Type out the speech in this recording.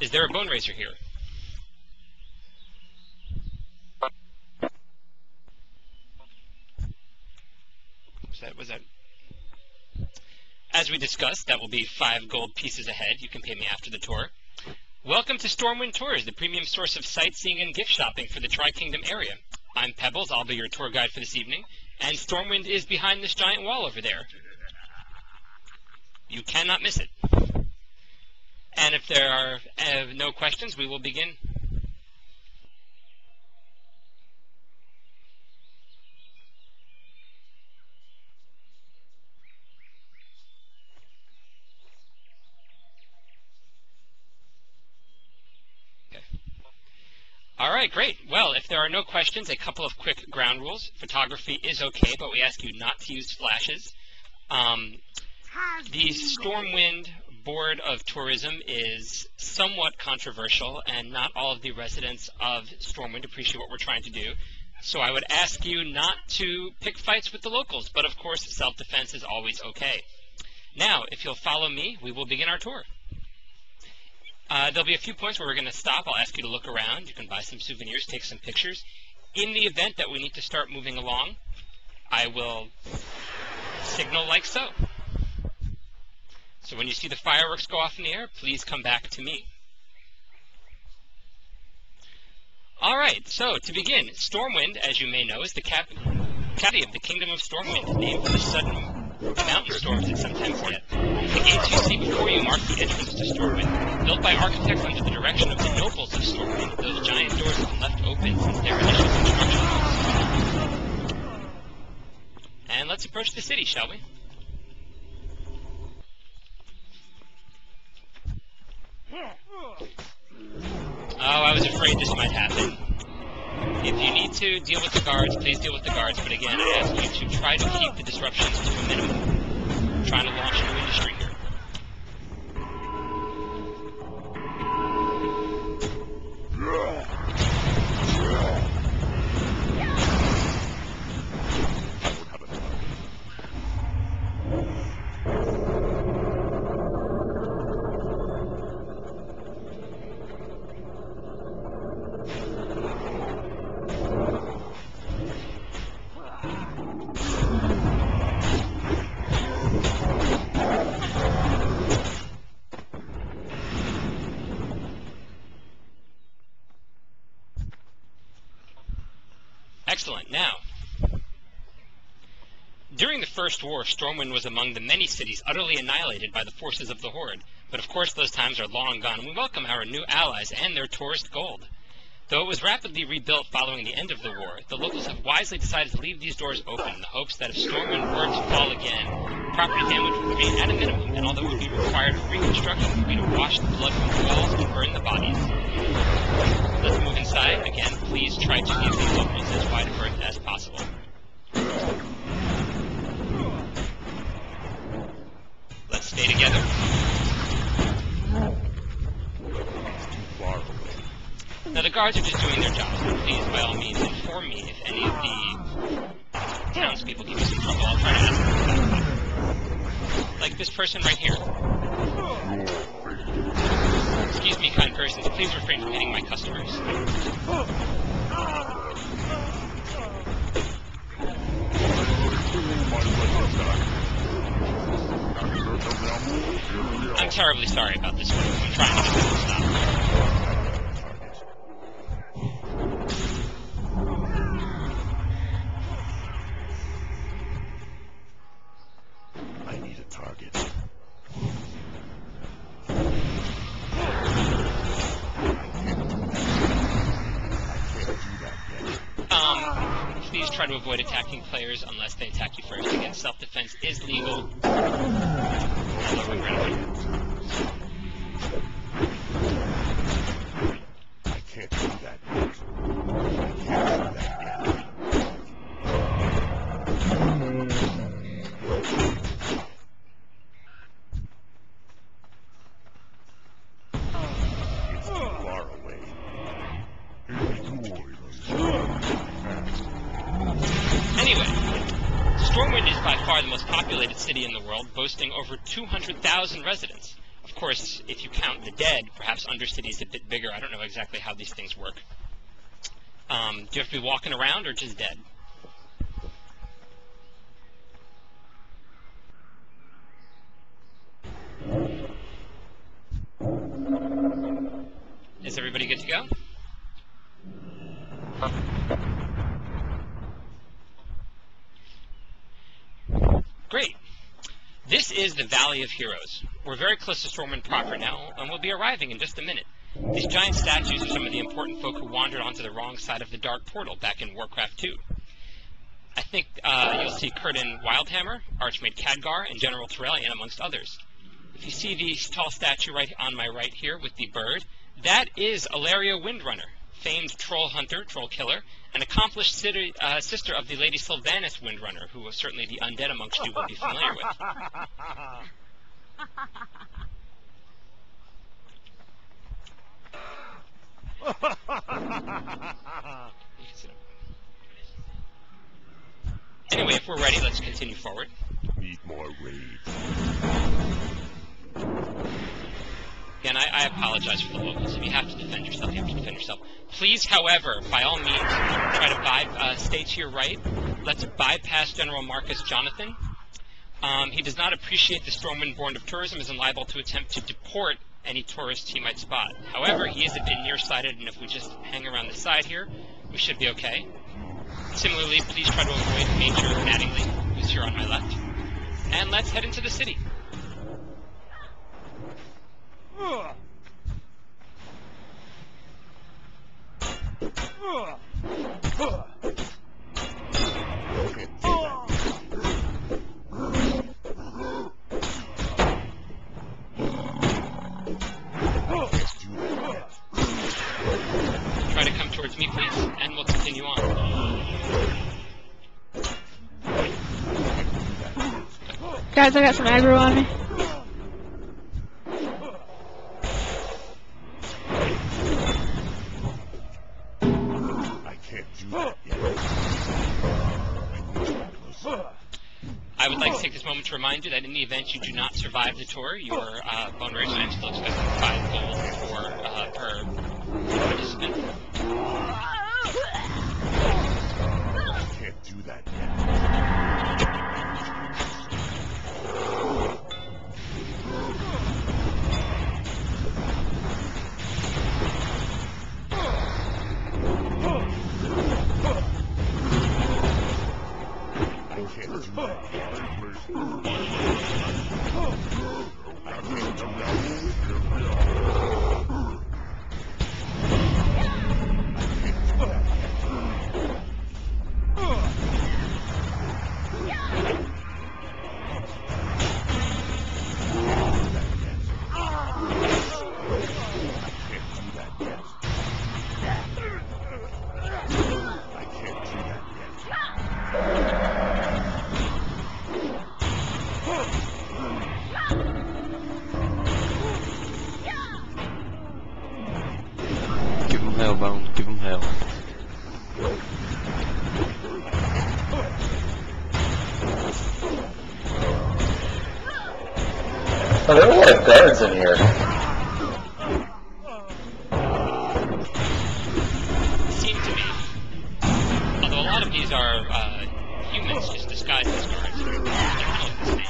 Is there a bone racer here? Was that? As we discussed, that will be 5 gold pieces ahead. You can pay me after the tour. Welcome to Stormwind Tours, the premium source of sightseeing and gift shopping for the Tri-Kingdom area. I'm Pebbles, I'll be your tour guide for this evening, and Stormwind is behind this giant wall over there. You cannot miss it. And if there are no questions, we will begin. Alright, great. Well, if there are no questions, a couple of quick ground rules. Photography is okay, but we ask you not to use flashes. The Stormwind Board of Tourism is somewhat controversial, and not all of the residents of Stormwind appreciate what we're trying to do. So I would ask you not to pick fights with the locals, but of course self-defense is always okay. Now, if you'll follow me, we will begin our tour. There'll be a few points where we're going to stop. I'll ask you to look around. You can buy some souvenirs, take some pictures. In the event that we need to start moving along, I will signal like so. So when you see the fireworks go off in the air, please come back to me. Alright, so to begin, Stormwind, as you may know, is the capital of the Kingdom of Stormwind, named for the sudden mountain storms that sometimes hit. The gates you see before you mark the entrance to Stormwind. Built by architects under the direction of the nobles of Stormwind, those giant doors have been left open since their initial construction. And let's approach the city, shall we? Oh, I was afraid this might happen. If you need to deal with the guards, please deal with the guards, but again, I ask you to try to keep the disruptions to a minimum. I'm trying to launch a new industry here. Excellent. Now, during the First War, Stormwind was among the many cities utterly annihilated by the forces of the Horde. But of course those times are long gone, and we welcome our new allies and their tourist gold. Though it was rapidly rebuilt following the end of the war, the locals have wisely decided to leave these doors open in the hopes that if Stormwind were to fall again, property damage would remain at a minimum, and although it would be required for reconstruction, would be to wash the blood from the walls and burn the bodies. Let's move inside. Again, please try to give the locals as wide a berth as possible. Let's stay together. Now the guards are just doing their jobs, but please, by all means, inform me if any of the townspeople give you some trouble. I'll try to ask them about it. Like this person right here. Excuse me, kind persons, please refrain from hitting my customers. I'm terribly sorry about this one. I'm trying to get this to stop. I need a target. Please try to avoid attacking players unless they attack you first. Again, self-defense is legal. I can't do that yet. I can't do that yet. It's too far away. Anyway, Stormwind is by far the most populated city in the world, boasting over 200,000 residents. Of of course, if you count the dead, perhaps Undercity is a bit bigger. I don't know exactly how these things work. Do you have to be walking around or just dead? Is everybody good to go? Great. This is the Valley of Heroes. We're very close to Stormwind proper now, and we'll be arriving in just a minute. These giant statues are some of the important folk who wandered onto the wrong side of the Dark Portal back in Warcraft 2. I think you'll see Curtin Wildhammer, Archmage Khadgar, and General Terrellian, amongst others. If you see the tall statue right on my right here with the bird, that is Alaria Windrunner, famed troll hunter, troll killer, an accomplished sister of the Lady Sylvanas Windrunner, who certainly the undead amongst you will be familiar with. Anyway, if we're ready, let's continue forward. Need more raids. Again, I apologize for the locals. If you have to defend yourself, you have to defend yourself. Please, however, by all means, try to stay to your right. Let's bypass General Marcus Jonathan. He does not appreciate the Stormwind Board of Tourism and is liable to attempt to deport any tourists he might spot. However, he is a bit nearsighted, and if we just hang around the side here, we should be okay. Similarly, please try to avoid Major Mattingly, who's here on my left. And let's head into the city. Try to come towards me, please, and we'll continue on. Guys, I got some aggro on me. I can't do that yet. I would like to take this moment to remind you that in the event you do not survive the tour, your bone race I am still expecting 5 gold per participant. I can't do that yet. Give him hell, Bone. Give him hell. Oh, there are a lot of guards in here. Seem to be. Although a lot of these are humans just disguised as guards. They're all the same.